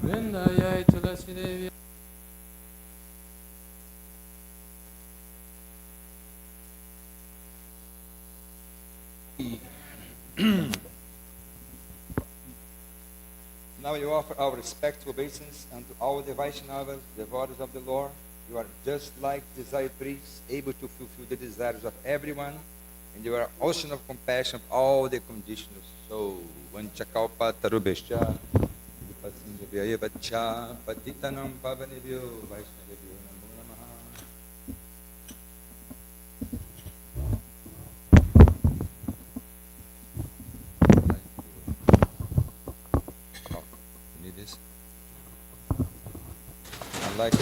Vrindayai Tulasi Devi. Now we offer our respectful obeisance unto all the Vaishnavas, devotees of the Lord. You are just like desired priests, able to fulfill the desires of everyone, and you are ocean of compassion of all the conditional souls. Vanchakalpa tarubhescha, vipasindhya vacha, patitanam pavanebhyo, Vaishnavebhyo namo namaha. Need this? I like it.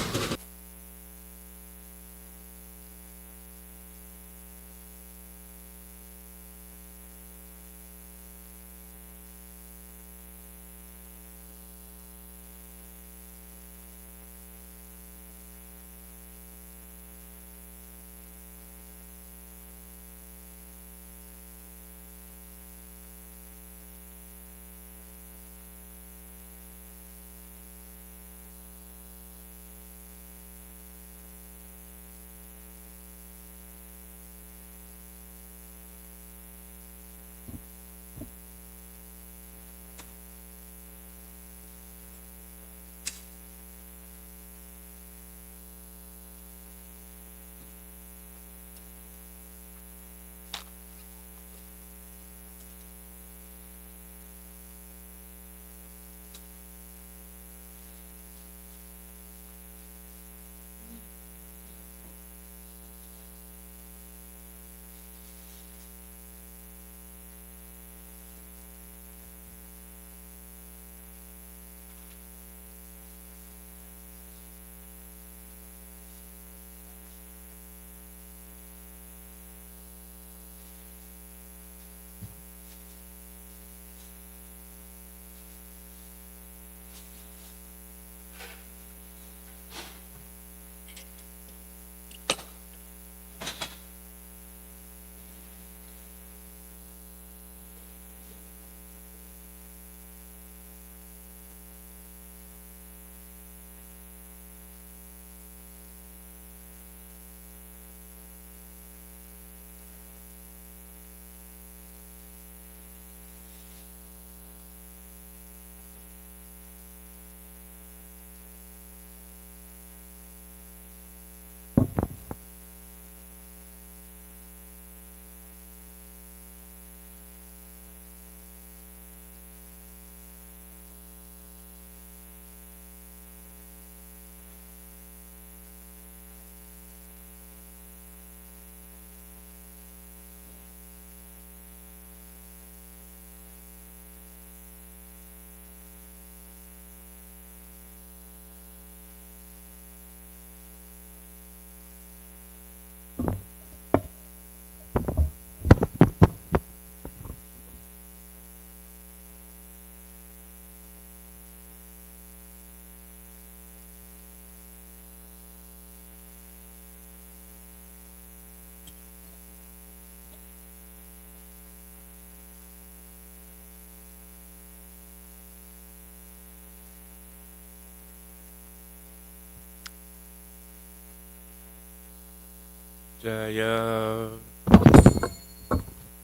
Jaya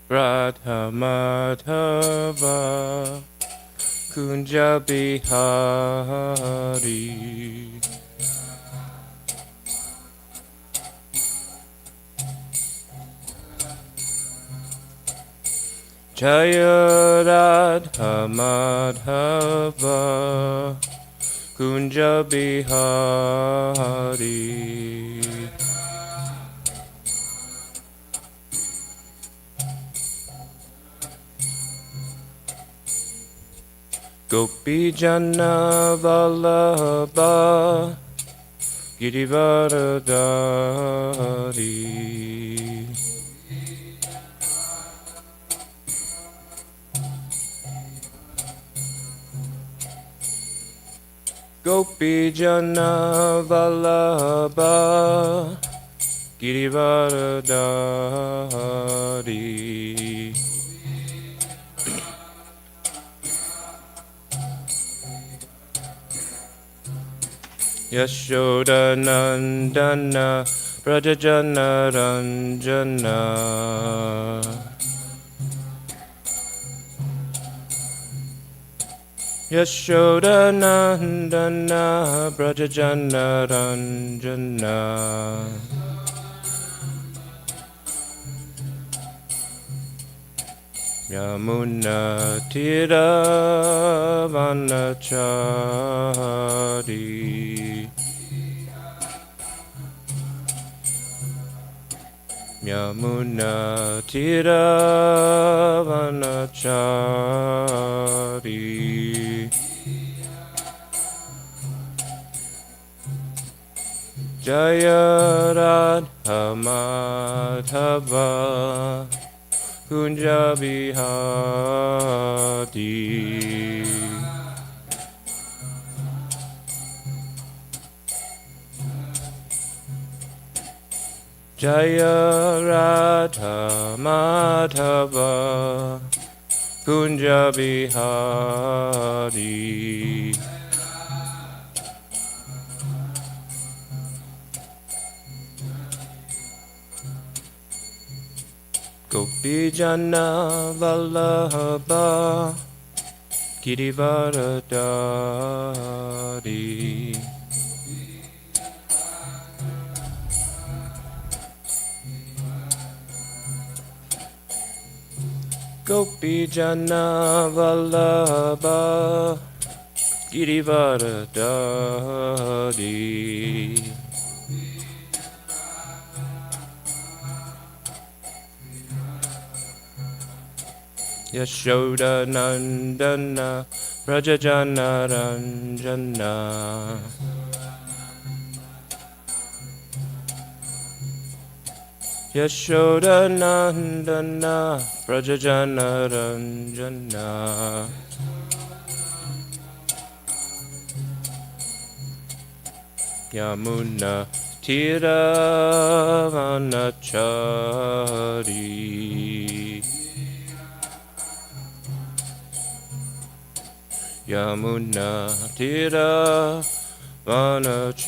Radha Madhava Kunja Bihari Jaya Radha Madhava Kunja Bihari Gopi Jana Vallabha Girivaradari Gopi Jana Vallabha Girivaradari Yashoda Nandana Prajajana Ranjana Yashoda Nandana Prajajana Ranjana Yamuna Tira Vanachari Yamuna Tira Vanachari Jaya Radha Madhava Kunja Bihari Jaya Radha Madhava Kunja Bihari Gopi Jana Vallabha Girivaradari Gopi Jana Vallabha Girivaradari Yashoda Nandana Prajajana Ranjana Yashoda Nandana Prajajana Ranjana Yamuna Tira Vanachari Yamuna Tira Vanachari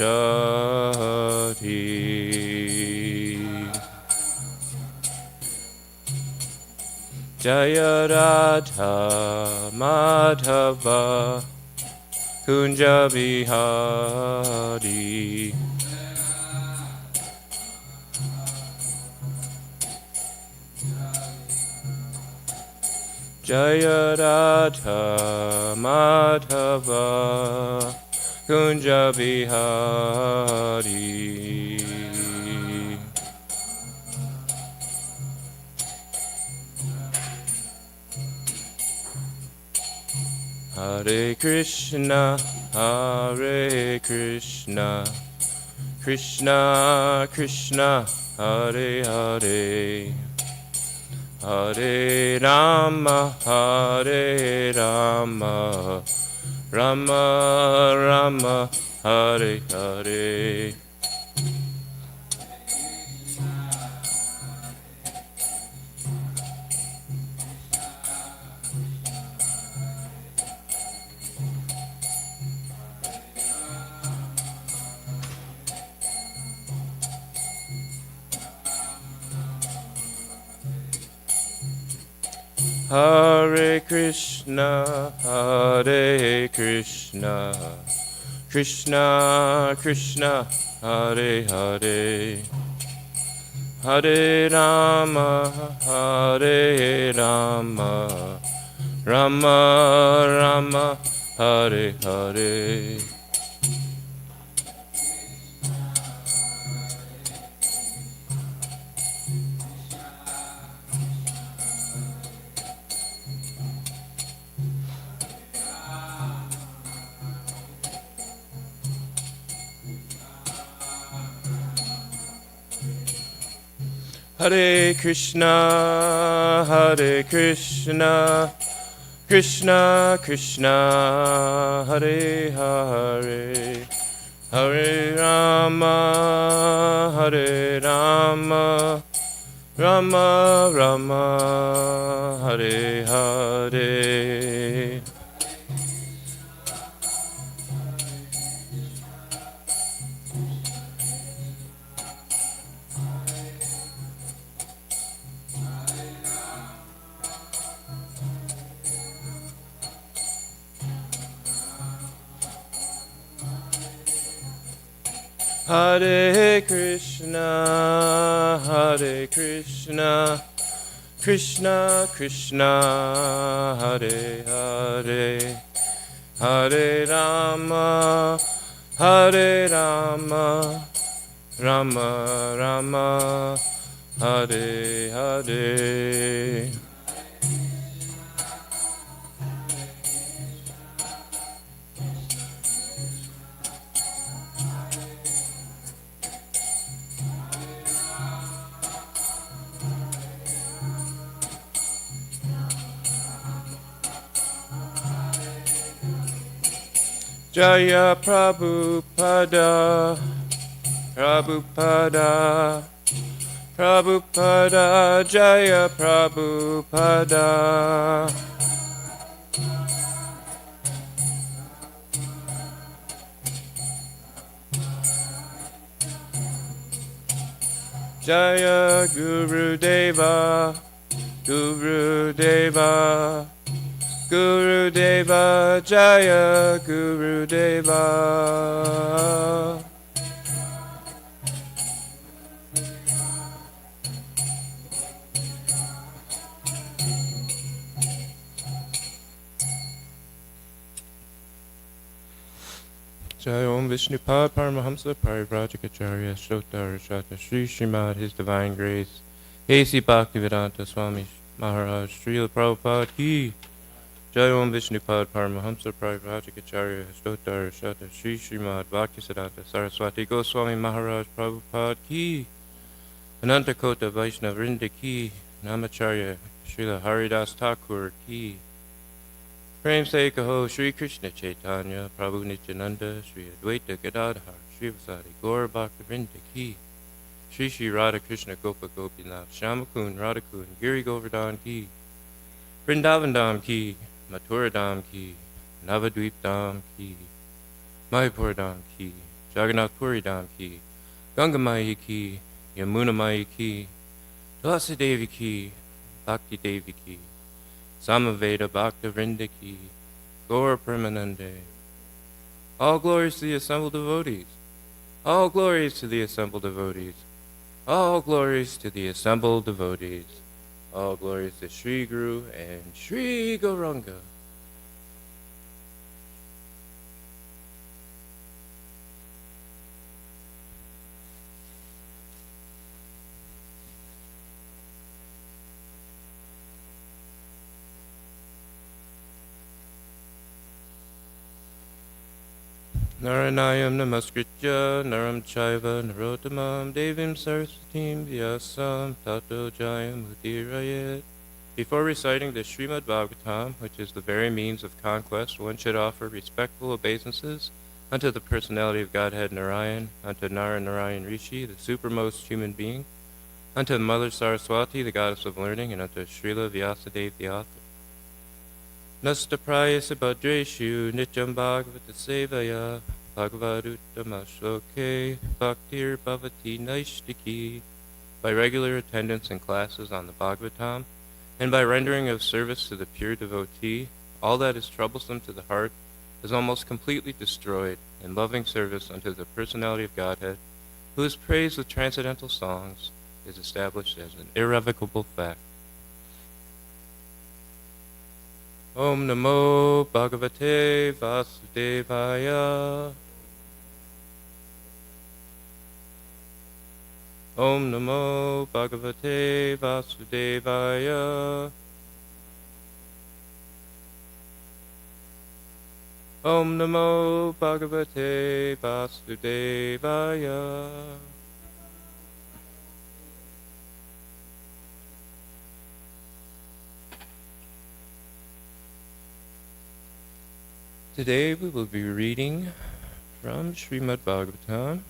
Jaya Radha Madhava Kunja Bihari Jaya Radha Madhava Kunja Bihari Hare Krishna, Hare Krishna, Krishna Krishna, Hare Hare, Hare Rama, Hare Rama, Rama Rama, Hare Hare. Hare Krishna, Hare Krishna, Krishna Krishna, Hare Hare, Hare Rama, Hare Rama, Rama Rama, Hare Hare. Hare Krishna, Hare Krishna, Krishna Krishna, Hare Hare, Hare Rama, Hare Rama, Rama Rama, Hare Hare. Hare Krishna, Hare Krishna, Krishna Krishna, Hare Hare, Hare Rama, Hare Rama, Rama Rama, Hare Hare. Jaya Prabhupada, Prabhupada, Prabhupada, Jaya Prabhupada. Jaya Guru Deva, Guru Deva, Guru Deva, Jaya Guru Deva. Jaya Om Vishnupad Paramahamsa Parivrajacharya Shota Rashata Sri Srimad His Divine Grace A.C. Bhaktivedanta Swami Maharaj Srila Prabhupada Ki. Jaya Om Vishnupad Paramahamsa Parivrajacharya Shota Rashata Sri Srimad Bhaktisiddhanta Saraswati Goswami Maharaj Prabhupada Ki. Ananta Kota Vaishnava Vrinda Ki. Namacharya Srila Haridas Thakur Ki. Prem Se Kaho Shri Krishna Chaitanya Prabhu Nityananda Shri Advaita Gadadhar Shri Vasadi Gaur Bhakta Vrinda Ki. Shri Shri Radha Krishna Gopa Gopinath Shamakun Radhakun Giri Govardhan Ki. Vrindavan Dham Ki. Mathura Dham Ki. Navadvip Dham Ki. Mayapur Dham Ki. Jagannath Puri Dham Ki. Ganga Maya Ki. Yamuna Maya Ki. Tulasi Devi Ki. Bhakti Devi Ki. Samaveda Bhakta Vrinda Ki, Gaur Premanande. All glories to the assembled devotees. All glories to the assembled devotees. All glories to the assembled devotees. All glories to Sri Guru and Sri Gauranga. Naranayam Namaskritya Naram Chaiva Narottamam Devim Saraswatim Vyasam Tato Jayam Udirayet. Before reciting the Srimad Bhagavatam, which is the very means of conquest, one should offer respectful obeisances unto the personality of Godhead Narayan, unto Narayan Rishi, the supermost human being, unto Mother Saraswati, the goddess of learning, and unto Srila Vyasadeva, the author. Nasta prayasa bhadreshu nityam bhagavata sevaya bhagavadutamashloke bhaktir bhavati naishtiki. By regular attendance in classes on the Bhagavatam, and by rendering of service to the pure devotee, all that is troublesome to the heart is almost completely destroyed in loving service unto the personality of Godhead, who is praised with transcendental songs, is established as an irrevocable fact. Om Namo Bhagavate Vasudevaya. Om Namo Bhagavate Vasudevaya. Om Namo Bhagavate Vasudevaya. Today we will be reading from Srimad Bhagavatam,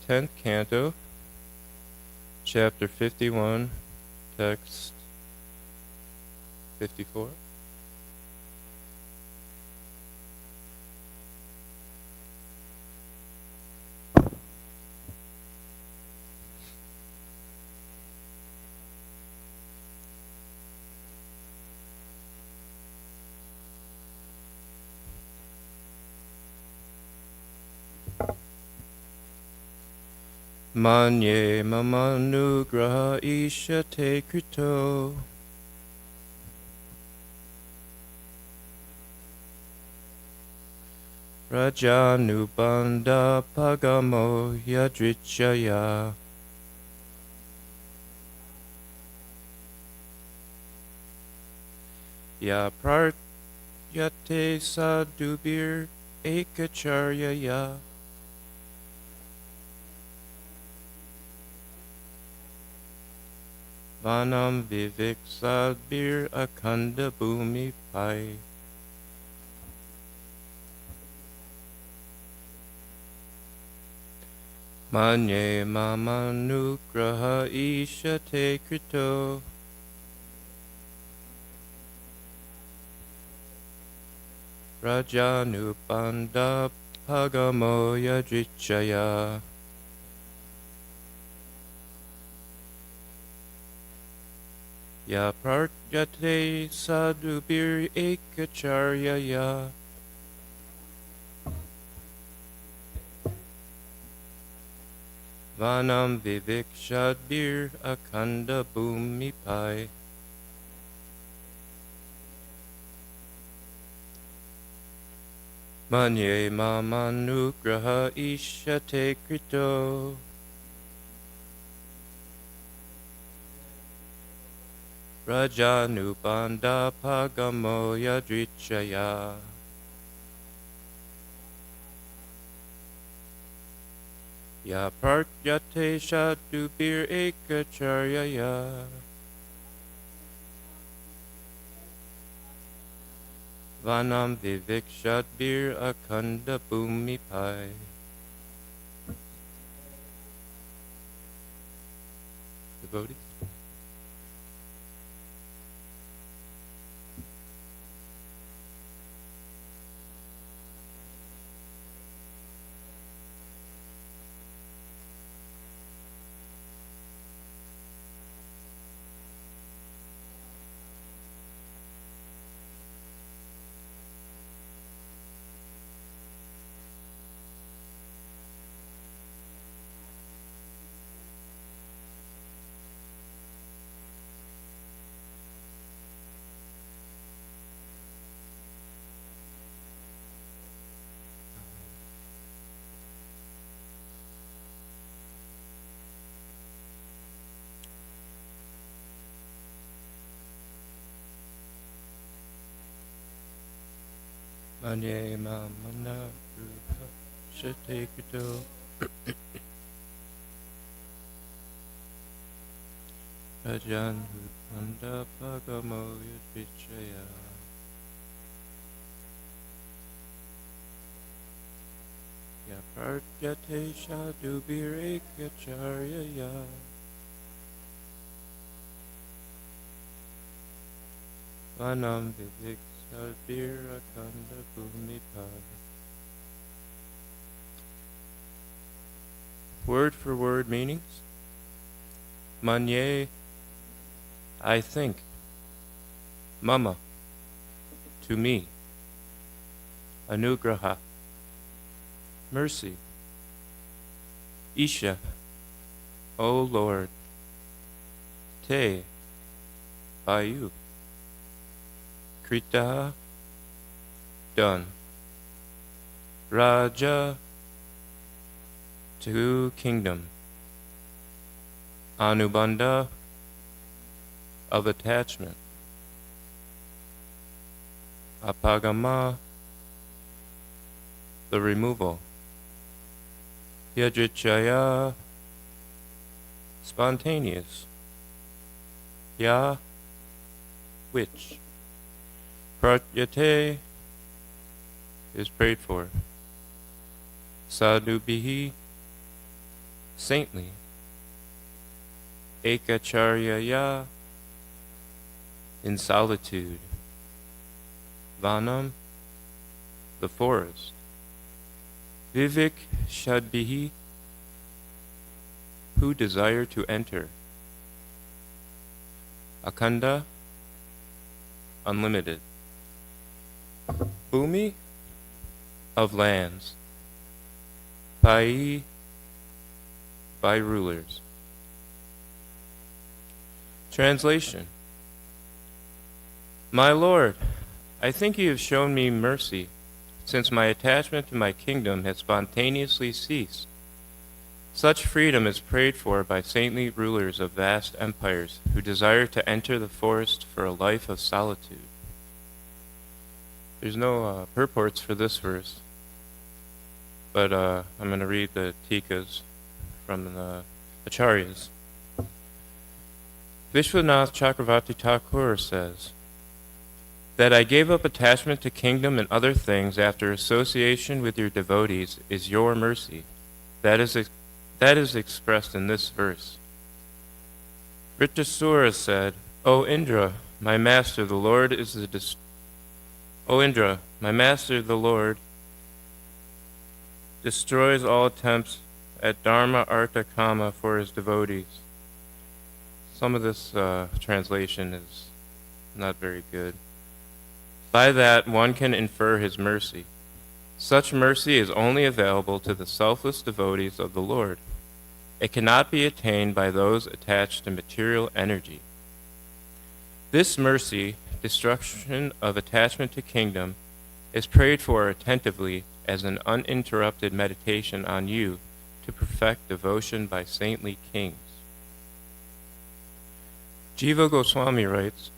10th Canto, Chapter 51, Text 54. Manye mamanugraha isha te krito. Rajanubandha pagamo yadrichaya. Ya pratyate sadubir ekacharyaya. Vanam vivik sadbir akanda bhumi pai. Manye mamanugraha isha te krito. Rajanubandha pagamo yadrichaya. Ya pratyate sadubir ekacharyaya. Vanam vivikshadbir akanda bhumi pai. Manye mamanugraha isha te krito. Rajanubandha pagamo yadrichaya. Ya pratyate shadubir ekacharyaya. Vanam vivikshadbir akanda bhumi pai. Devotees. Manye mamana rupa shate krito. Rajanubandha pagamo yadrichaya. Ya pratyate shadubir ekacharyaya. Vanam vivikshadbir akanda bhumi pai. Word for word meanings. Manye, I think. Mama, to me. Anugraha, mercy. Isha, O Lord. Te, by you. Krita, done. Raja, to kingdom. Anubandha, of attachment. Apagama, the removal. Yajrichaya, spontaneous. Ya, which. Pratyate is prayed for. Sadhubihi, saintly. Ekacharyaya, in solitude. Vanam, the forest. Vivik shadbihi, who desire to enter. Akanda, unlimited. Bhumi, of lands. Pai, by rulers. Translation. My Lord, I think you have shown me mercy, since my attachment to my kingdom has spontaneously ceased. Such freedom is prayed for by saintly rulers of vast empires who desire to enter the forest for a life of solitude. There's no purports for this verse, but I'm going to read the tikas from the acharyas. Vishwanath Chakravarti Thakur says, that I gave up attachment to kingdom and other things after association with your devotees is your mercy. That is expressed in this verse. Vritrasura said, O Indra, my master, the Lord destroys all attempts at dharma, artha, kama for his devotees. Some of this translation is not very good. By that, one can infer his mercy. Such mercy is only available to the selfless devotees of the Lord. It cannot be attained by those attached to material energy. This mercy, destruction of attachment to kingdom, is prayed for attentively as an uninterrupted meditation on you to perfect devotion by saintly kings. Jiva Goswami writes,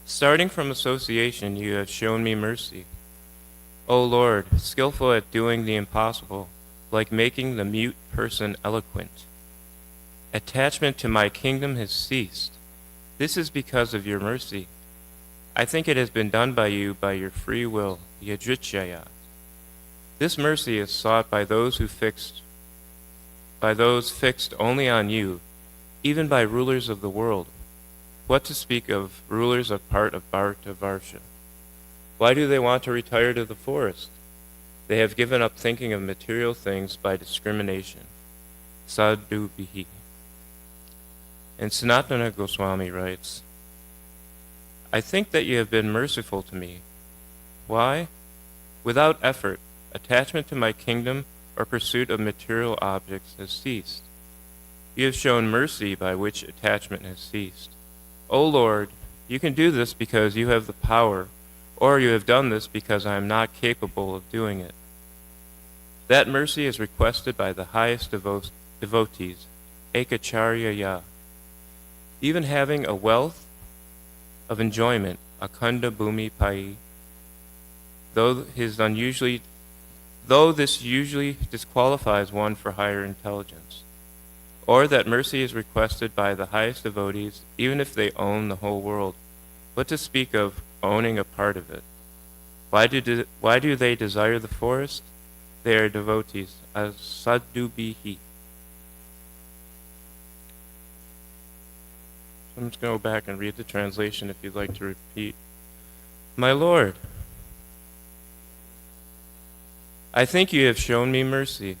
starting from association, you have shown me mercy. O Lord, skillful at doing the impossible, like making the mute person eloquent. Attachment to my kingdom has ceased. This is because of your mercy. I think it has been done by you by your free will, yadrichaya. This mercy is sought by those fixed only on you, even by rulers of the world. What to speak of rulers of part of Bharata Varsha? Why do they want to retire to the forest? They have given up thinking of material things by discrimination. Sadhu bihi. And Sanatana Goswami writes, I think that you have been merciful to me. Why? Without effort, attachment to my kingdom or pursuit of material objects has ceased. You have shown mercy by which attachment has ceased. O Lord, you can do this because you have the power, or you have done this because I am not capable of doing it. That mercy is requested by the highest devotees, Ekacharya. Even having a wealth of enjoyment, Akanda Bhumi Pai, though this usually disqualifies one for higher intelligence. Or that mercy is requested by the highest devotees, even if they own the whole world. What to speak of owning a part of it? Why do they desire the forest? They are devotees, as sadhu bihi. I'm just going to go back and read the translation if you'd like to repeat. My Lord, I think you have shown me mercy.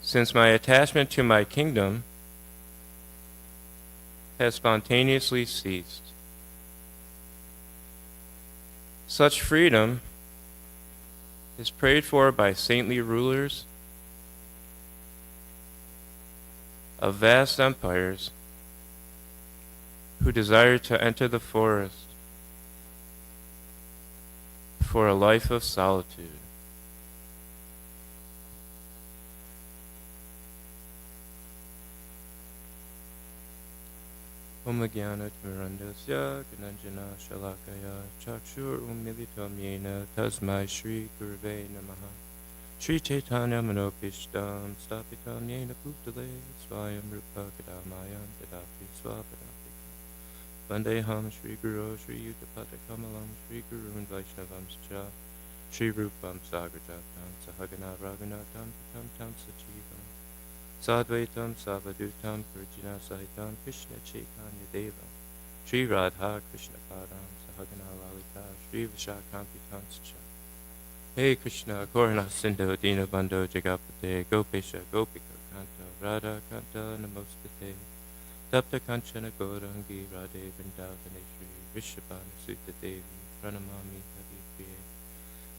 Since my attachment to my kingdom has spontaneously ceased. Such freedom is prayed for by saintly rulers of vast empires who desire to enter the forest for a life of solitude. Om Jnana Timirandasya Gnanjana Shalakaya Chakshur Umilitam Yena Tasmai Shri Gurve Namaha Shri Chaitanya Manopishtam Stapitam Yena Bhutale Swayam Rupa Kadamayam Dadapi Swapadapika Vandeham Shri Guru Shri Yuttapata Kamalam Shri Gurun Vaishnavam Scha Shri Rupam Sagrajatam Sahagana Raghunatam Pitam Tam Sachivam Sadvaitam Savadutam Purjina Sahitam Krishna Chaitanya Deva Shri Radha Krishna Padam Sahagana Lalita Shri Vishakhampitam Scha Hey Krishna Korana Sindhu Dina Bandho Jagapate Gopesha Gopika Kanto Radha Kanta Namostate Tapta Kanchana Gaurangi Radhe Vrindavane Shri Vishabhana Sutta Devi Pranamami Hari Priye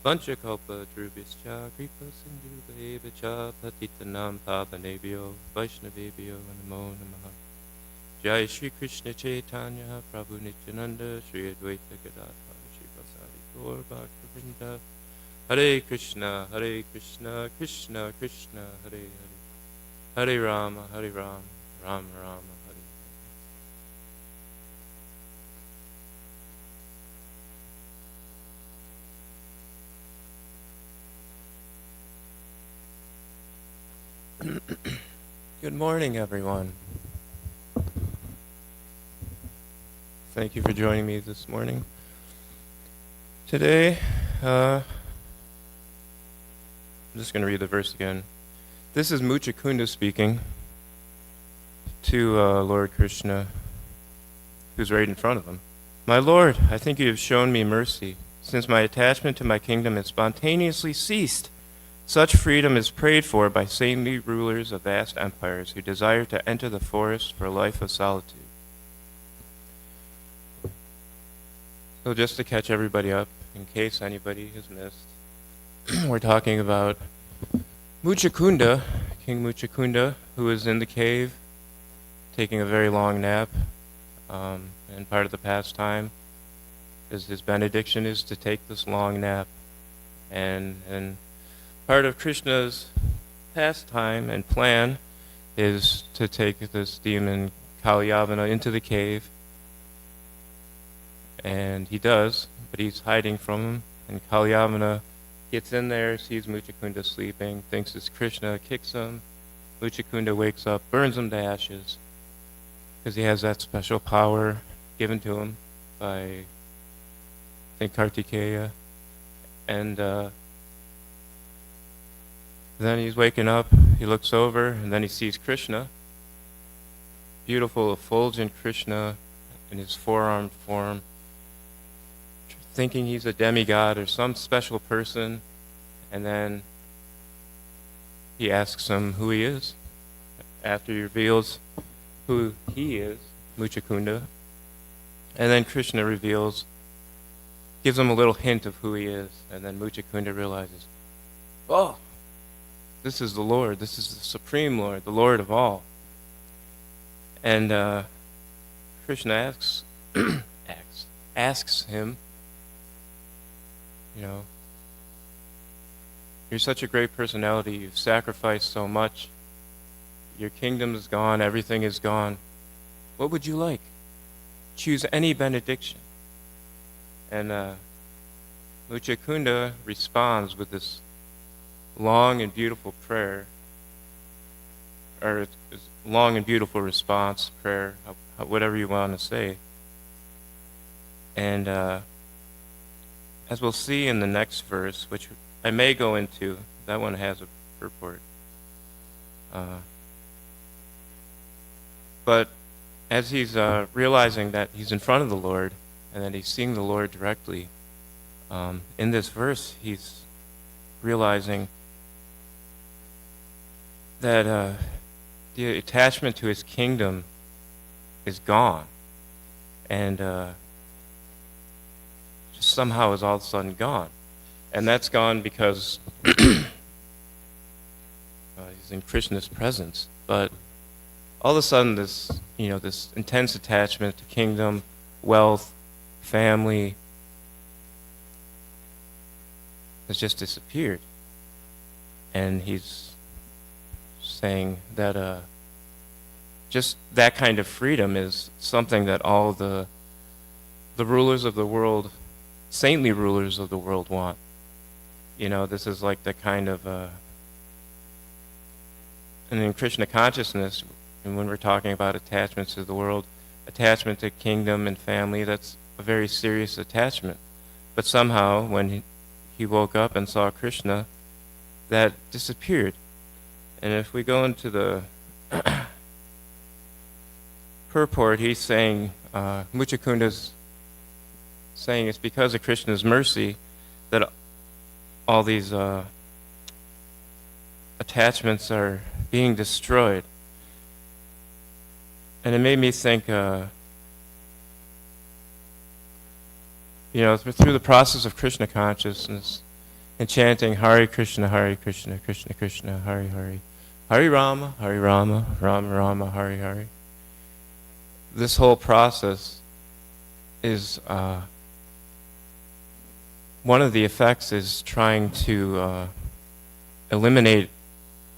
Panchakalpa Drubhischa Kripa Sindhu Bhavecha Patitanam Pavanebhyo Vaishnavebhyo Namo Namaha. Jai Shri Krishna Chaitanya Prabhu Nityananda Shri Advaita Gadadhar Shri Vasari Gaur Bhaktivinoda. Hare Krishna Krishna Krishna Hare Hare Hare Rama Rama Rama Hare. Good morning, everyone. Thank you for joining me this morning. Today, I'm just going to read the verse again. This is Muchakunda speaking to Lord Krishna, who's right in front of him. My Lord, I think you have shown me mercy, since my attachment to my kingdom has spontaneously ceased. Such freedom is prayed for by saintly rulers of vast empires who desire to enter the forest for a life of solitude. So just to catch everybody up, in case anybody has missed, we're talking about Muchakunda, King Muchakunda, who is in the cave taking a very long nap, and part of the pastime is his benediction is to take this long nap, and part of Krishna's pastime and plan is to take this demon Kalyavana into the cave, and he does, but he's hiding from him, and Kalyavana gets in there, sees Muchakunda sleeping, thinks it's Krishna, kicks him. Muchakunda wakes up, burns him to ashes, because he has that special power given to him by, I think, Kartikeya, and then he's waking up, he looks over, and then he sees Krishna, beautiful, effulgent Krishna in his four-armed form, thinking he's a demigod or some special person, and then he asks him who he is. After he reveals who he is, Muchakunda, and then Krishna reveals, gives him a little hint of who he is, and then Muchakunda realizes, oh, this is the Lord, this is the Supreme Lord, the Lord of all. And Krishna asks him, you know, you're such a great personality, you've sacrificed so much, your kingdom is gone, everything is gone. What would you like? Choose any benediction. And Muchakunda responds with this long and beautiful prayer, or long and beautiful response, prayer, whatever you want to say. And as we'll see in the next verse, which I may go into, that one has a purport. But as he's realizing that he's in front of the Lord, and that he's seeing the Lord directly, in this verse he's realizing that the attachment to his kingdom is gone, and just somehow is all of a sudden gone. And that's gone because he's in Krishna's presence. But all of a sudden this intense attachment to kingdom, wealth, family has just disappeared. And he's saying that just that kind of freedom is something that all the rulers of the world, saintly rulers of the world, want. You know, this is like the kind of, and in Krishna consciousness, and when we're talking about attachments to the world, attachment to kingdom and family, that's a very serious attachment. But somehow, when he woke up and saw Krishna, that disappeared. And if we go into the purport, he's saying, Muchakunda's saying it's because of Krishna's mercy that all these attachments are being destroyed. And it made me think, through the process of Krishna consciousness, and chanting Hare Krishna, Krishna Krishna, Hare Hare, Hare Rama, Rama Rama, Hare Hare. This whole process is one of the effects is trying to eliminate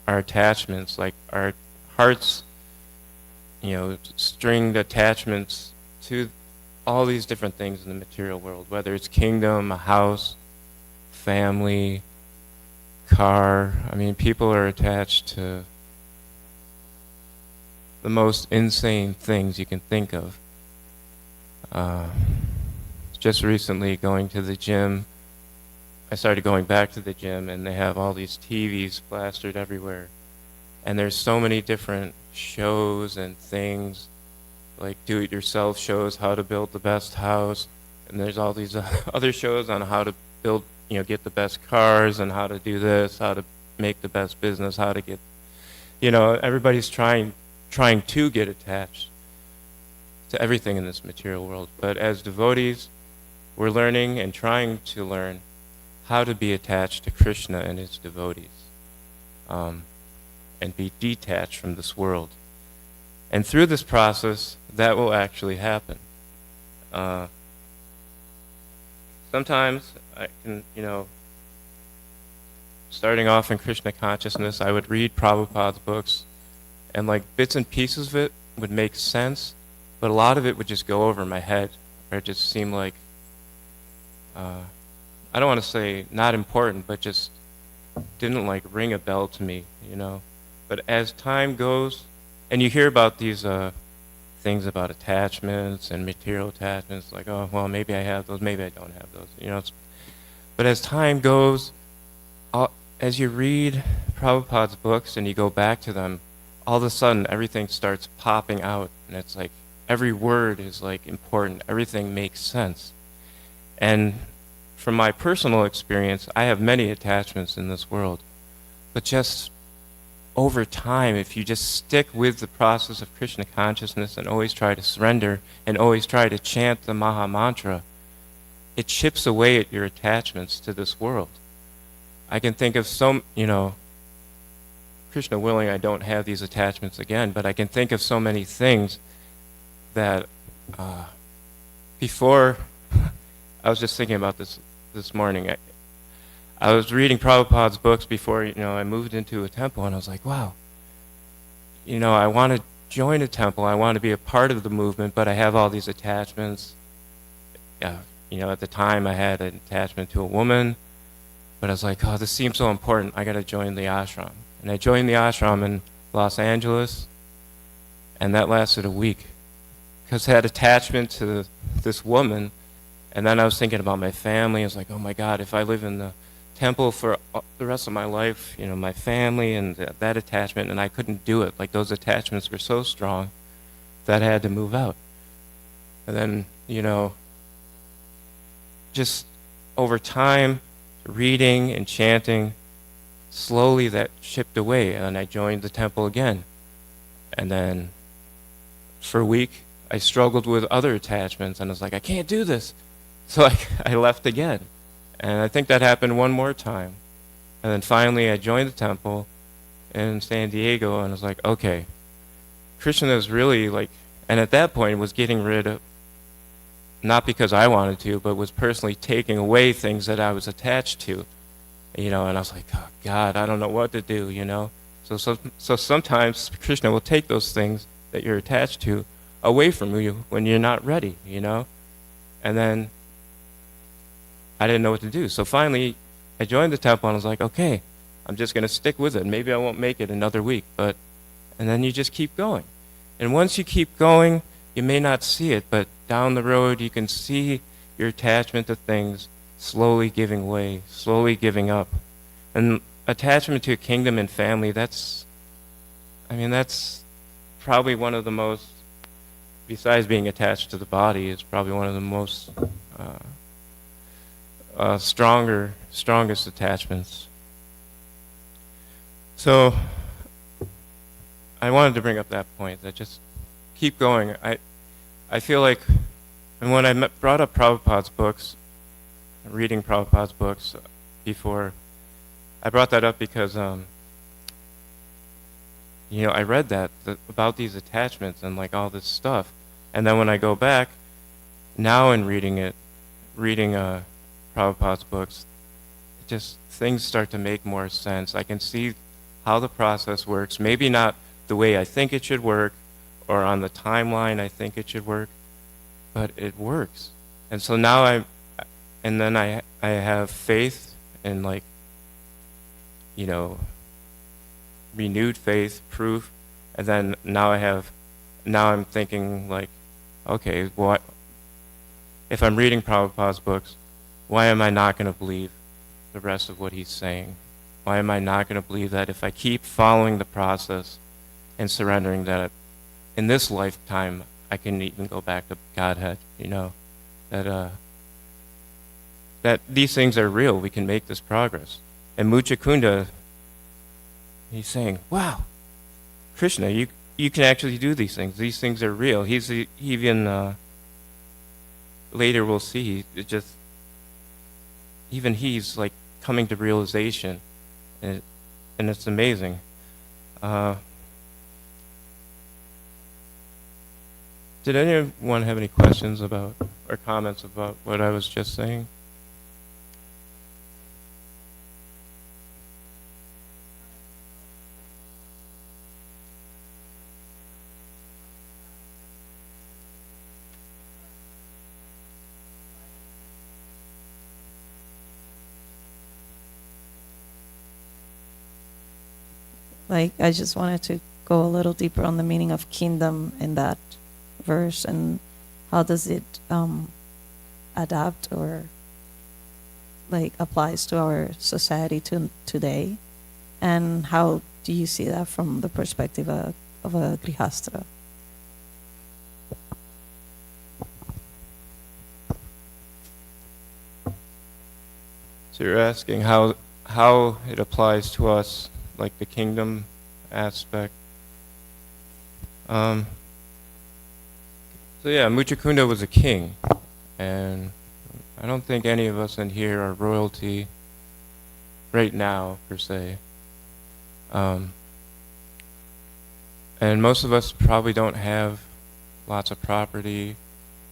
our attachments, like our hearts, stringed attachments to all these different things in the material world, whether it's kingdom, a house, family, car. I mean, people are attached to the most insane things you can think of. Just recently going to the gym, I started going back to the gym, and they have all these TVs plastered everywhere. And there's so many different shows and things, like do-it-yourself shows, how to build the best house. And there's all these other shows on how to build, get the best cars, and how to do this, how to make the best business, how to get, everybody's trying to get attached to everything in this material world. But as devotees, we're learning and trying to learn how to be attached to Krishna and his devotees, and be detached from this world. And through this process, that will actually happen. Sometimes I can, starting off in Krishna consciousness, I would read Prabhupada's books, and like bits and pieces of it would make sense, but a lot of it would just go over my head, or it just seemed like, I don't want to say not important, but just didn't like ring a bell to me, But as time goes, and you hear about these things about attachments and material attachments, like, oh, well, maybe I have those, maybe I don't have those, But as time goes, as you read Prabhupada's books and you go back to them, all of a sudden everything starts popping out, and it's like every word is like important, everything makes sense. And from my personal experience, I have many attachments in this world, but just over time, if you just stick with the process of Krishna consciousness and always try to surrender and always try to chant the Maha Mantra, it chips away at your attachments to this world. I can think of some, Krishna willing, I don't have these attachments again, but I can think of so many things that before, I was just thinking about this morning. I was reading Prabhupada's books before, I moved into a temple, and I was like, wow, I want to join a temple. I want to be a part of the movement, but I have all these attachments. At the time I had an attachment to a woman, but I was like, oh, this seems so important. I got to join the ashram. And I joined the ashram in Los Angeles, and that lasted a week because I had attachment to this woman. And then I was thinking about my family. I was like, oh my God, if I live in the temple for the rest of my life, my family and that attachment, and I couldn't do it. Like those attachments were so strong that I had to move out. And then, just over time, reading and chanting, slowly that chipped away, and I joined the temple again. And then for a week, I struggled with other attachments, and I was like, I can't do this. So I left again. And I think that happened one more time. And then finally I joined the temple in San Diego, and I was like, okay, Krishna is really like, and at that point was getting rid of, not because I wanted to, but was personally taking away things that I was attached to, and I was like, oh God, I don't know what to do, So sometimes Krishna will take those things that you're attached to away from you when you're not ready, And then I didn't know what to do. So finally, I joined the temple, and I was like, okay, I'm just going to stick with it. Maybe I won't make it another week, and then you just keep going. And once you keep going, you may not see it, but down the road, you can see your attachment to things slowly giving way, slowly giving up. And attachment to a kingdom and family, that's probably one of the most, besides being attached to the body, is probably one of the most strongest attachments. So I wanted to bring up that point, that just keep going. I feel like, and when I brought up Prabhupada's books, reading Prabhupada's books, before. I brought that up because, I read about these attachments and like all this stuff. And then when I go back, now in reading Prabhupada's books, just things start to make more sense. I can see how the process works. Maybe not the way I think it should work or on the timeline I think it should work, but it works. And so now I have faith and renewed faith, proof, and then now I'm thinking like, okay, if I'm reading Prabhupada's books, why am I not going to believe the rest of what he's saying? Why am I not going to believe that if I keep following the process and surrendering that in this lifetime I can even go back to Godhead, that these things are real, we can make this progress. And Muchakunda, he's saying, wow, Krishna, you can actually do these things. These things are real. He's even, later we'll see, even he's like coming to realization, and it's amazing. Did anyone have any questions about or comments about what I was just saying? I just wanted to go a little deeper on the meaning of kingdom in that verse, and how does it adapt or applies to our society today, and how do you see that from the perspective of a grihastra? So you're asking how it applies to us, like the kingdom aspect. So yeah, Muchakunda was a king, and I don't think any of us in here are royalty right now, per se. And most of us probably don't have lots of property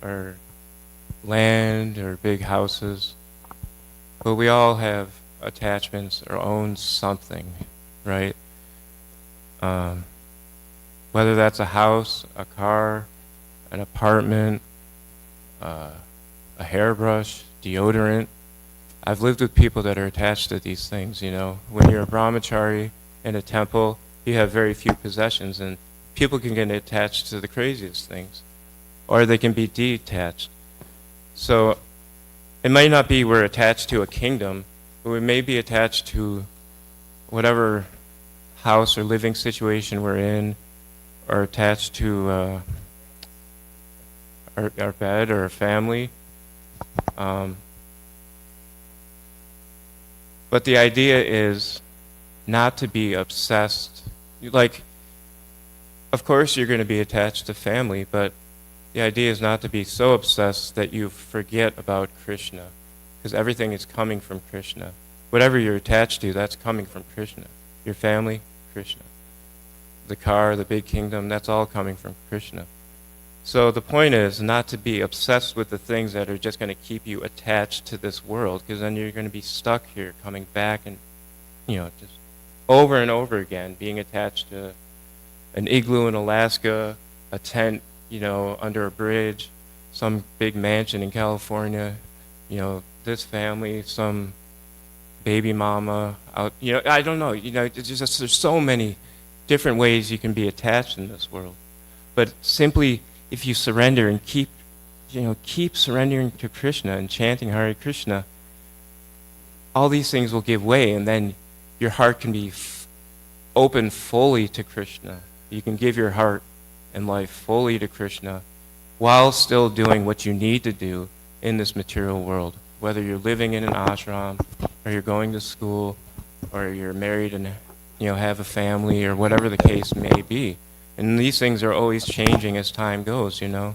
or land or big houses, but we all have attachments or own something, right? Whether that's a house, a car, an apartment, a hairbrush, deodorant. I've lived with people that are attached to these things, When you're a brahmachari in a temple, you have very few possessions, and people can get attached to the craziest things, or they can be detached. So it might not be we're attached to a kingdom, but we may be attached to whatever house or living situation we're in, or attached to our bed or a family. But the idea is not to be obsessed. Of course you're going to be attached to family, but the idea is not to be so obsessed that you forget about Krishna, because everything is coming from Krishna. Whatever you're attached to, that's coming from Krishna. Your family, Krishna. The car, the big kingdom, that's all coming from Krishna. So the point is not to be obsessed with the things that are just going to keep you attached to this world, because then you're going to be stuck here, coming back and, just over and over again, being attached to an igloo in Alaska, a tent, under a bridge, some big mansion in California, this family, some baby mama out, I don't know, there's so many different ways you can be attached in this world. But simply, if you surrender and keep surrendering to Krishna and chanting Hare Krishna, all these things will give way, and then your heart can be open fully to Krishna. You can give your heart and life fully to Krishna while still doing what you need to do in this material world, whether you're living in an ashram, or you're going to school, or you're married and have a family, or whatever the case may be. And these things are always changing as time goes, You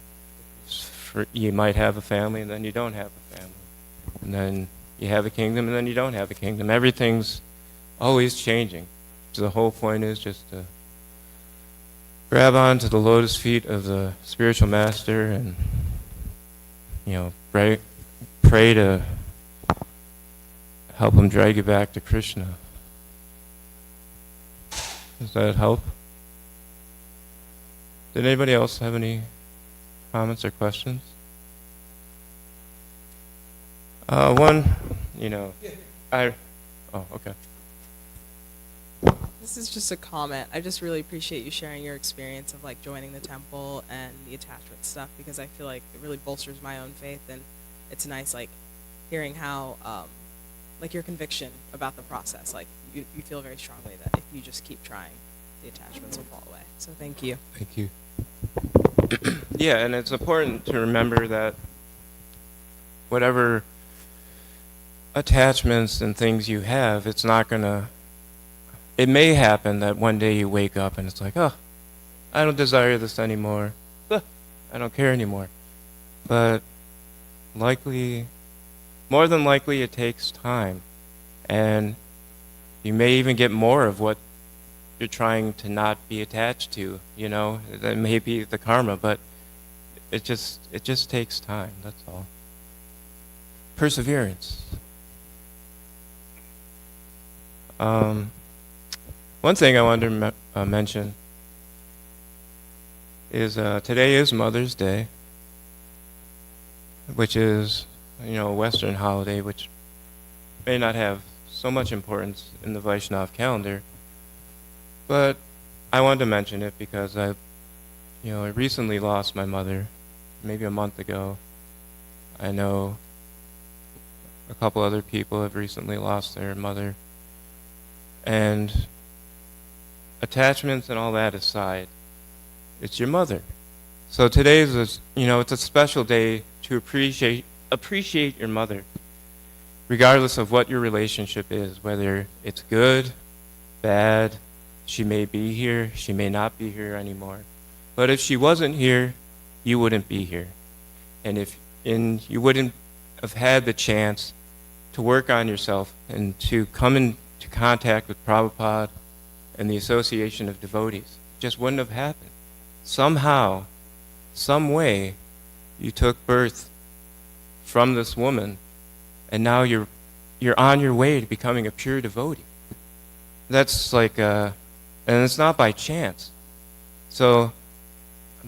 might have a family, and then you don't have a family. And then You have a kingdom and then you don't have a kingdom. Everything's always changing. So the whole point is just to grab onto the lotus feet of the spiritual master and, pray to help him drag you back to Krishna. Does that help? Did anybody else have any comments or questions? Okay. This is just a comment. I just really appreciate you sharing your experience of like joining the temple and the attachment stuff, because I feel like it really bolsters my own faith, and it's nice like hearing how like your conviction about the process. Like you feel very strongly that if you just keep trying, the attachments will fall away. So thank you. Thank you. Yeah, and it's important to remember that whatever attachments and things you have, it's not gonna, it may happen that one day you wake up and it's like, oh, I don't desire this anymore. I don't care anymore. But more than likely it takes time. And you may even get more of what you're trying to not be attached to, that may be the karma, but it just takes time, that's all. Perseverance. One thing I wanted to mention is today is Mother's Day, which is, a Western holiday, which may not have so much importance in the Vaishnav calendar, but I wanted to mention it because I recently lost my mother, maybe a month ago. I know a couple other people have recently lost their mother. And attachments and all that aside, it's your mother. So today is it's a special day to appreciate your mother, regardless of what your relationship is, whether it's good, bad. She may be here, she may not be here anymore. But if she wasn't here, you wouldn't be here. And you wouldn't have had the chance to work on yourself and to come into contact with Prabhupada and the Association of Devotees. It just wouldn't have happened. Somehow, some way, you took birth from this woman, and now you're on your way to becoming a pure devotee. That's like, and it's not by chance. So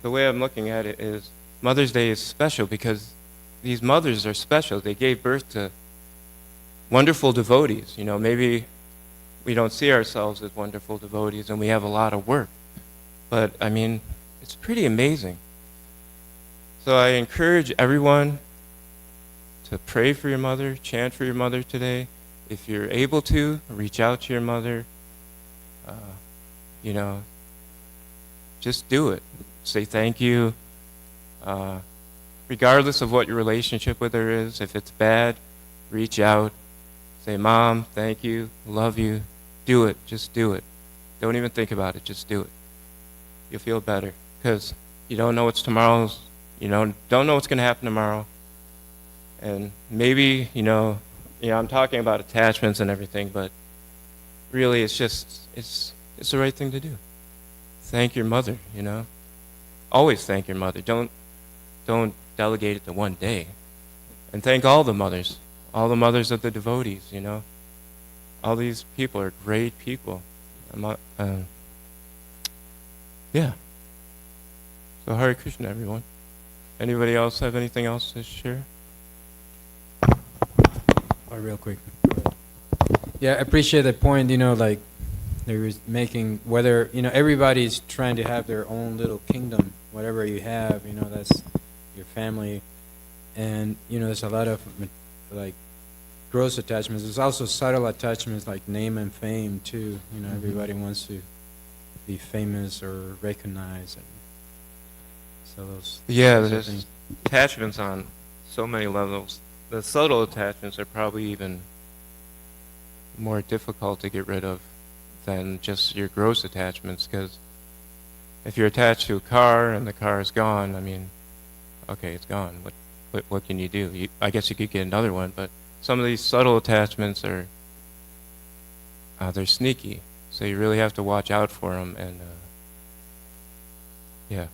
the way I'm looking at it is Mother's Day is special because these mothers are special. They gave birth to wonderful devotees. Maybe we don't see ourselves as wonderful devotees and we have a lot of work. But, it's pretty amazing. So I encourage everyone to pray for your mother, chant for your mother today. If you're able to, reach out to your mother. Just do it. Say thank you. Regardless of what your relationship with her is, if it's bad, reach out. Say, Mom, thank you, love you. Do it. Just do it. Don't even think about it. Just do it. You'll feel better because you don't know what's tomorrow's. Don't know what's going to happen tomorrow. And maybe, I'm talking about attachments and everything, but really it's the right thing to do. Thank your mother, Always thank your mother. Don't delegate it to one day. And thank all the mothers of the devotees, All these people are great people. Yeah. So Hare Krishna, everyone. Anybody else have anything else to share? Real quick. Yeah, I appreciate the point, like they were making, whether, everybody's trying to have their own little kingdom, whatever you have, that's your family. And, there's a lot of, like, gross attachments. There's also subtle attachments like name and fame, too. Everybody wants to be famous or recognized. And so there's attachments on so many levels. The subtle attachments are probably even more difficult to get rid of than just your gross attachments, because if you're attached to a car and the car is gone, okay, it's gone. What can you do? I guess you could get another one, but some of these subtle attachments are they're sneaky, so you really have to watch out for them, and yeah,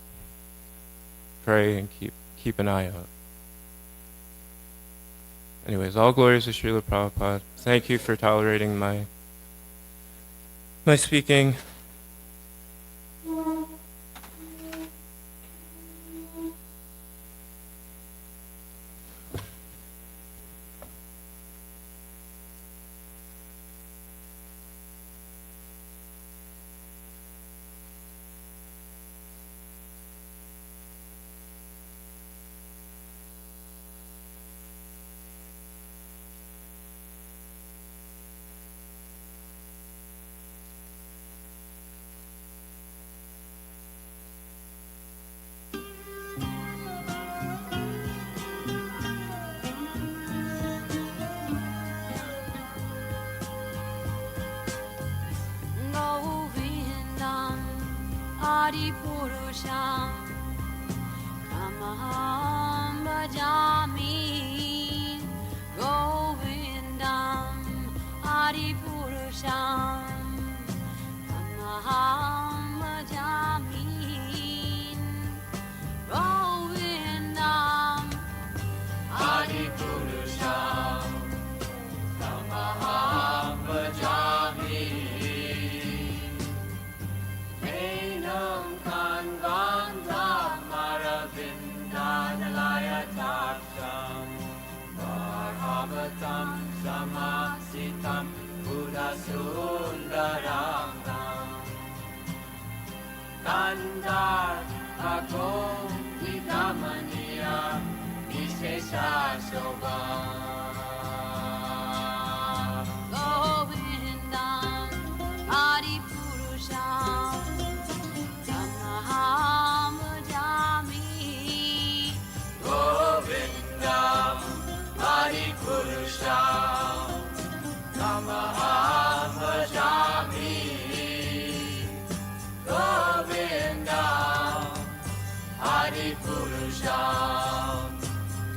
pray and keep an eye out. Anyways, all glories to Srila Prabhupada. Thank you for tolerating my speaking. Govindam Adipurusham Tamaham Bhajami. Govindam Adipurusham Tamaham Bhajami. Govindam Adipurusham Tamaham Bhajami. Enam Kanvandam Maravindadalaya Taksham Varhavatam Samasitam Buddhasundaram Kandar Akom Vidamaniya Vishesha Shobha Govindam Adipurusham Tamaham Bhajami. Govindam Adipurusham Tamaham Bhajami. Govindam Adipurusham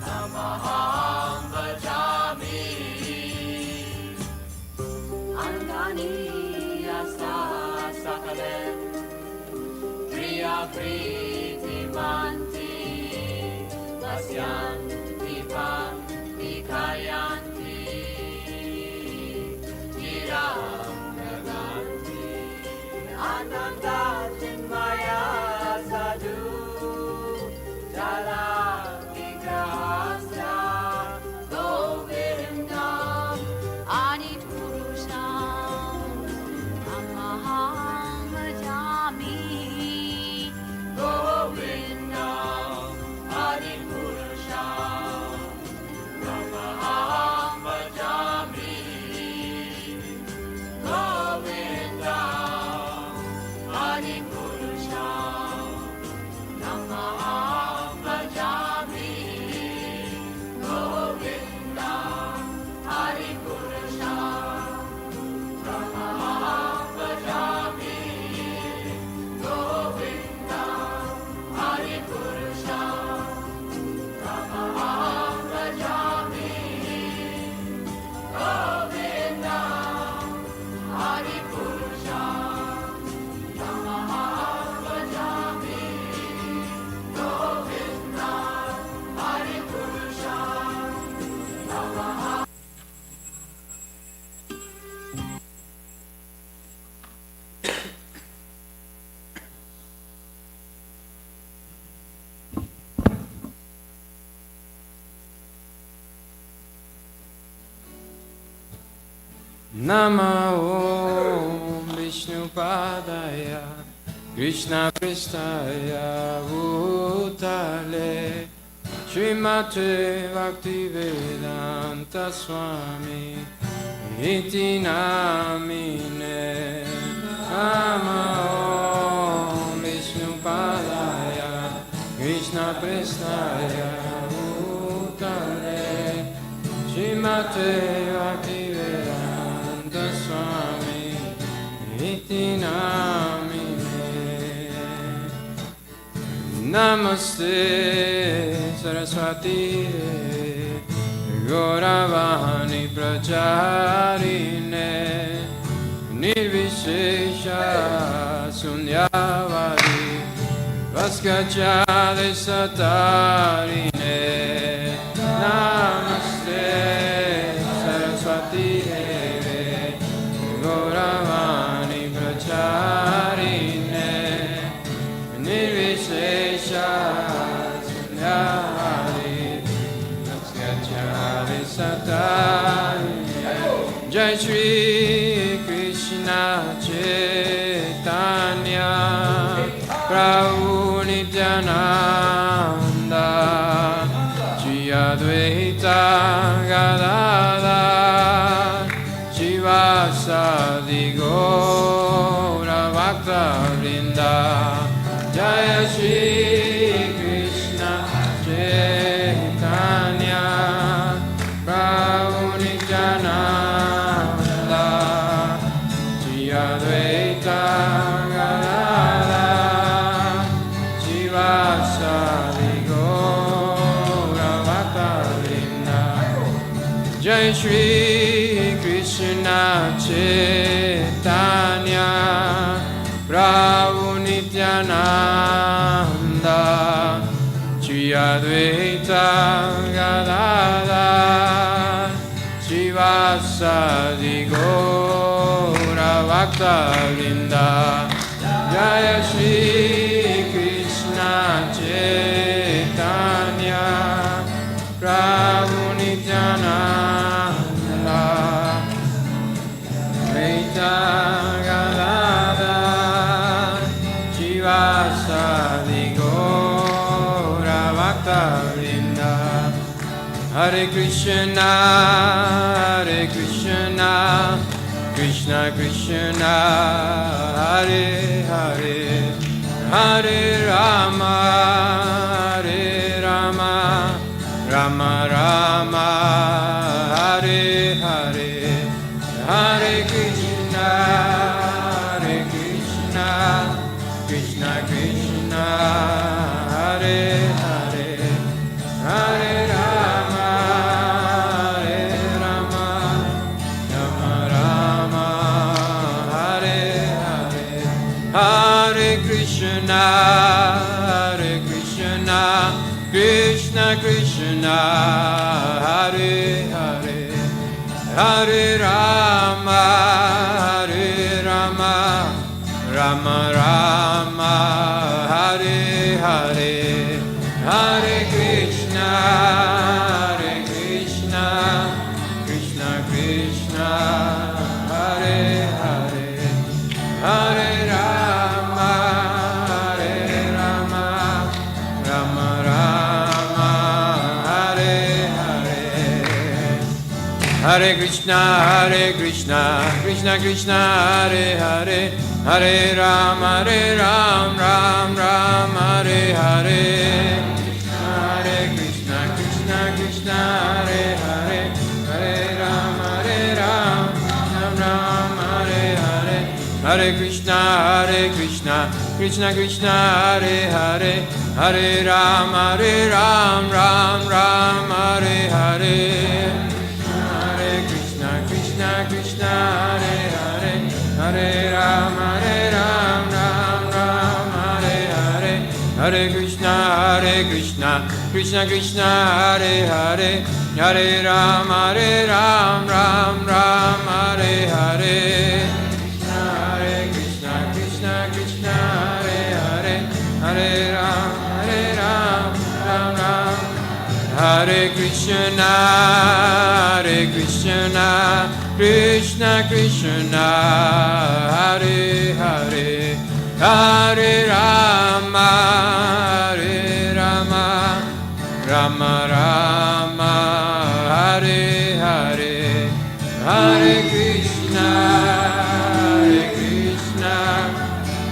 Tamaham Bhajami. Andani Asa Sakalem Priya Priti Manti Vasyanti Pan Vikayanti Tiram Naganti Ananda Chinmaya Sadhu Jala Vigrahasya Govindam Adipurusham Tamaham Bhajami. Govindam Adipurusham Tamaham Bhajami. Govindam Adipurusham Tamaham Bhajami. Govindam Adipurusham Tamaham Bhajami. Govindam Adipurusham Tamaham Bhajami. Govindam Adipurusham Tamaham Bhajami. Govindam Adipurusham Tamaham. Nama Om Vishnupadaya Krishna Pristaya Bhutale Srimate Bhaktivedanta Swami Iti Namine. Nama Om Vishnupadaya Krishna Pristaya Bhutale Srimate Bhaktivedanta Swami Iti Namine. Namaste Saraswati Gauravani Pracharine Nirvishesha Sunyavadi Vaskachale Satarine Namaste Saraswati Deve Gauravani Pracharine Nirvishesha Sunyavadi Vaskachale Satarine Jai Shri Krishna Chaitanya Prabhu Nityananda Shri Advaita Gadadhar Shivasadi Gaura Bhakta Vrinda Jaya Shri Krishna Chaitanya Prabhu Nityananda Shri Advaita Gadadhar Shivasadi Gaura Bhakta Vrinda Jai Shri Krishna Chaitanya Prabhu Nityananda Shri Advaita Gadadhar Shivasadi Gaura Bhakta Vrinda Jaya Shri Krishna Chaitanya Prabhu Nityananda Advaita Gadadhar Shivasadi Gaura Bhakta Vrinda Hare Krishna Krishna Krishna Hare Hare Hare Rama Rama Rama Hare Hare Hare Krishna Krishna Krishna Hare Hare Hare Rama Rama Rama Hare Hare Hare Krishna Krishna Krishna Hare Hare Hare Rama Rama Rama Hare Hare Hare Krishna Krishna Krishna Hare Hare Hare Rama Rama Rama Hare Hare Hare Krishna Krishna Krishna Hare Hare Hare Rama Ram Hare Hare Hare Krishna Krishna Hare Hare Hare Rama Ram Hare Hare Hare Krishna Krishna Krishna Hare Hare Hare Rama Ram Hare Hare Hare Krishna Krishna Hare Hare Hare Rama Ram Hare Hare Hare Krishna Krishna Hare Hare Hare Rama Ram Hare Hare Hare Krishna Krishna Hare Hare Hare Ram Hare Krishna Krishna Krishna Hare Hare Hare Rama Rama Rama Hare Hare Hare Krishna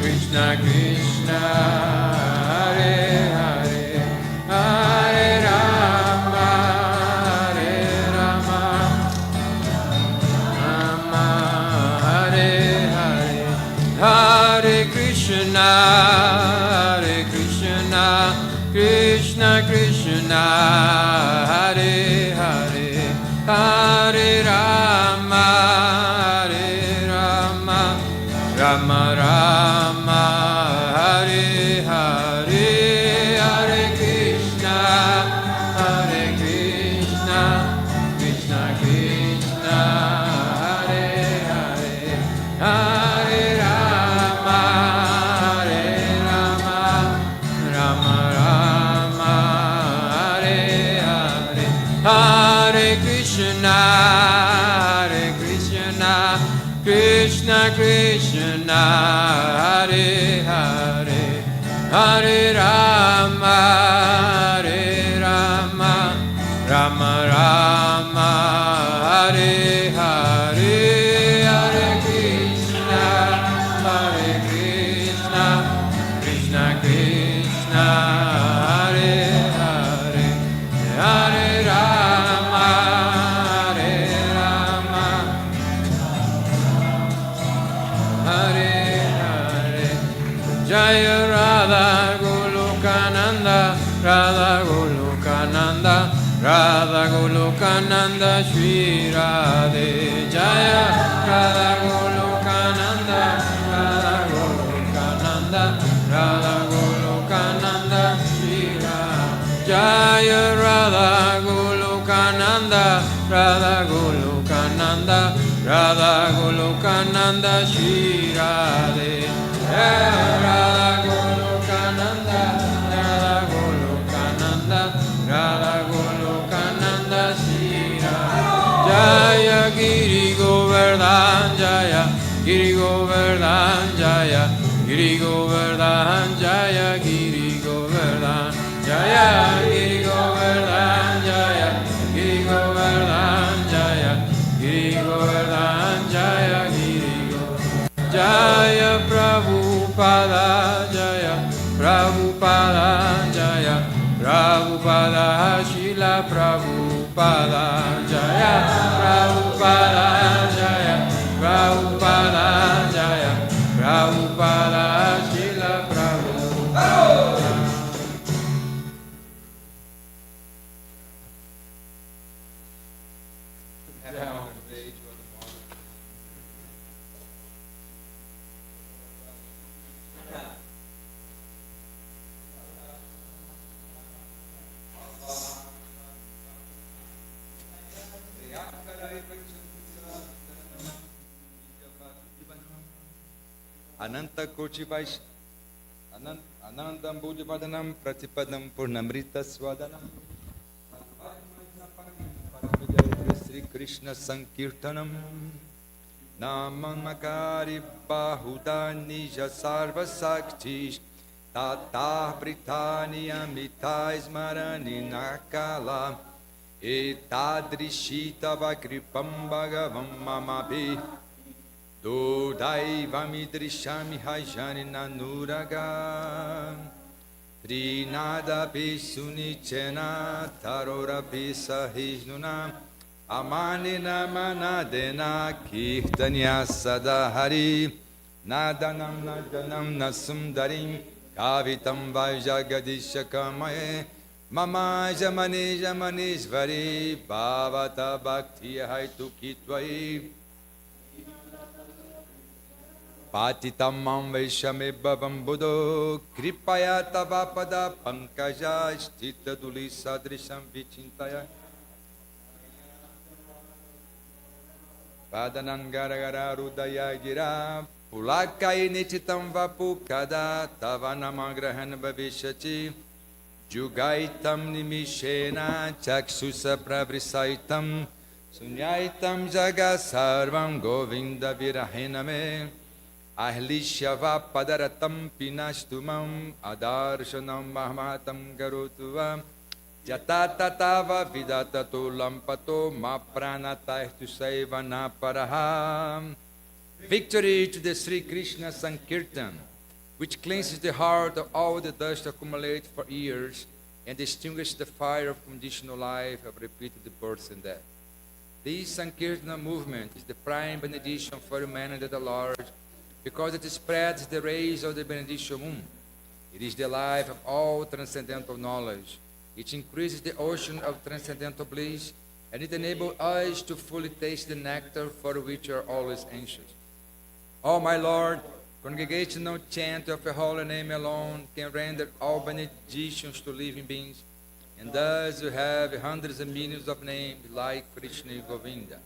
Krishna Krishna Hare Hare Hare Rama Rama Hare Hare Hare Krishna Krishna Krishna Hare Hare Hare Krishna, Hare Krishna, Krishna Krishna, Hare Hare, Hare Rama, Hare Rama, Rama Rama, Hare Hare, Hare Krishna, Hare Krishna, Krishna Krishna, Hare Hare, Hare Rama, Hare Rama, Hare Hare. Jaya Radha Golokananda, Radha Golokananda, Radha Golokananda, Shri Radhe. Jaya Radha Golokananda, Radha Golokananda, Radha Golokananda, Shri Radhe. Jaya Radha Golokananda, Radha Golokananda, Radha Golokananda, Shri Radhe. Jaya Radha Golokananda, Radha Golokananda, Radha Golokananda, Shri Radhe. Jaya Giri Govardhan, Jaya Giri Govardhan, Jaya Giri Govardhan, Jaya Giri Govardhan, Jaya Giri Govardhan, Jaya Giri Govardhan, Jaya Giri Govardhan, Jaya Giri Govardhan. Jaya Prabhupada, Jaya Prabhupada, Jaya Prabhupada, Shila Prabhupada, Jaya Prabhupada, Jaya Prabhupada, Jaya Prabhupada, Shila Prabhupada. Ananta Koti Vaish Anandam Bodhivadanam Pratipadam Purnamrita Swadanam Sri Krishna Sankirtanam Namamakari Bahuda Nija Sarva Sakti Tata Britani Amita Smarani Nakala Etadrishita Vakripam Bhagavam Mamabi Dodaivam Hajani Nanuraga Trinada Pisunichena Tarora Pisahisnuna Amanina Manadena Kirtanya Sadahari Nadanam Nadanam Nasumdarim Kavitam Vajagadishakamaye Mama Jamani Jamanishvari Bhavata Bhakti Haitu Kitwai Patitamam Vaishame Bhavam Buddho Kripaya Tavapada Pankaja Stita Duli Sadrisham Vichintaya Padanangaragara Rudaya Gira Pulakai Nichitam Vapukada Tavanamagrahan Bhavishati Jugaitam Nimishena Chaksusa Pravrisaitam Sunyaitam Jagasarvam Govinda Virahename Ahlishyava Padaratam Pinashtumam Adarshanam Mahmatam Garutuvam Jatatatava Vidatato Lampato Ma Pranataitu Saivana Paraham. Victory to the Sri Krishna Sankirtan, which cleanses the heart of all the dust accumulated for years and extinguishes the fire of conditional life of repeated births and death. This Sankirtana movement is the prime benediction for humanity at large, because it spreads the rays of the benediction moon. It is the life of all transcendental knowledge. It increases the ocean of transcendental bliss, and it enables us to fully taste the nectar for which we are always anxious. Oh, my Lord, congregational chant of the holy name alone can render all benedictions to living beings, and thus you have hundreds of millions of names like Krishna and Govinda.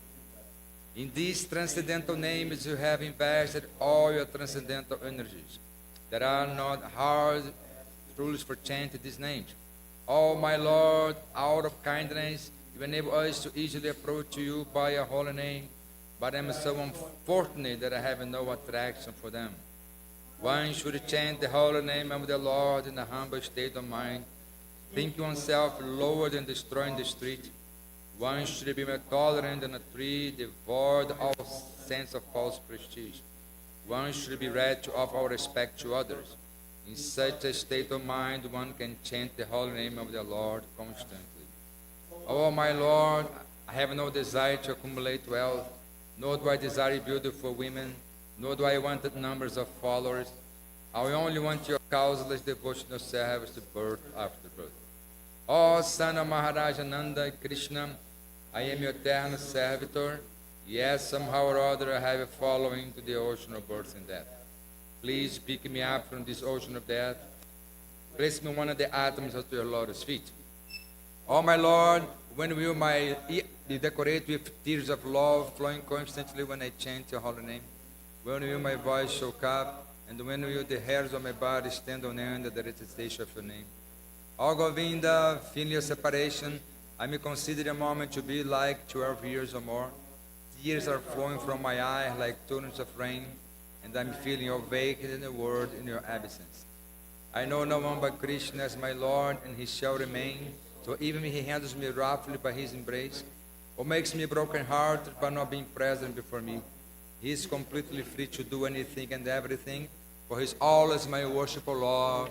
In these transcendental names you have invested all your transcendental energies. There are not hard rules for chanting these names. Oh, my Lord, out of kindness, You enable us to easily approach to you by your holy name, but I am so unfortunate that I have no attraction for them. One should chant the holy name of the Lord in a humble state of mind, thinking oneself lower than destroying the street. One should be more tolerant than a tree, devoid of all sense of false prestige. One should be ready to offer all respect to others. In such a state of mind, one can chant the holy name of the Lord constantly. Oh, my Lord, I have no desire to accumulate wealth, nor do I desire beautiful women, nor do I want numbers of followers. I only want your causeless devotional service to birth after birth. Oh, son of Maharaja Nanda Krishna, I am your eternal servitor. Yes, somehow or other I have fallen into the ocean of birth and death. Please pick me up from this ocean of death. Place me one of the atoms at your lotus feet. Oh, my Lord, when will my ear be decorated with tears of love flowing constantly when I chant your holy name? When will my voice choke up? And when will the hairs of my body stand on end at the recitation of your name? Oh, Govinda, feeling your separation, I may consider a moment to be like 12 years or more. Tears are flowing from my eyes like torrents of rain, and I'm feeling your vacant in the world in your absence. I know no one but Krishna as my Lord, and he shall remain. So even he handles me roughly by his embrace, or makes me broken-hearted by not being present before me. He is completely free to do anything and everything, for he is always my worshipful Lord,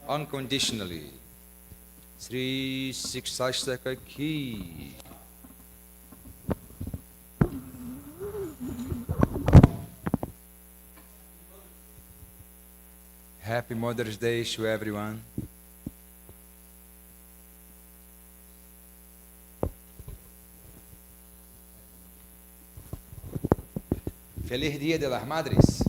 unconditionally. Sri Sikshashtaka Ki. Happy Mother's Day to everyone. Feliz Dia de las Madres.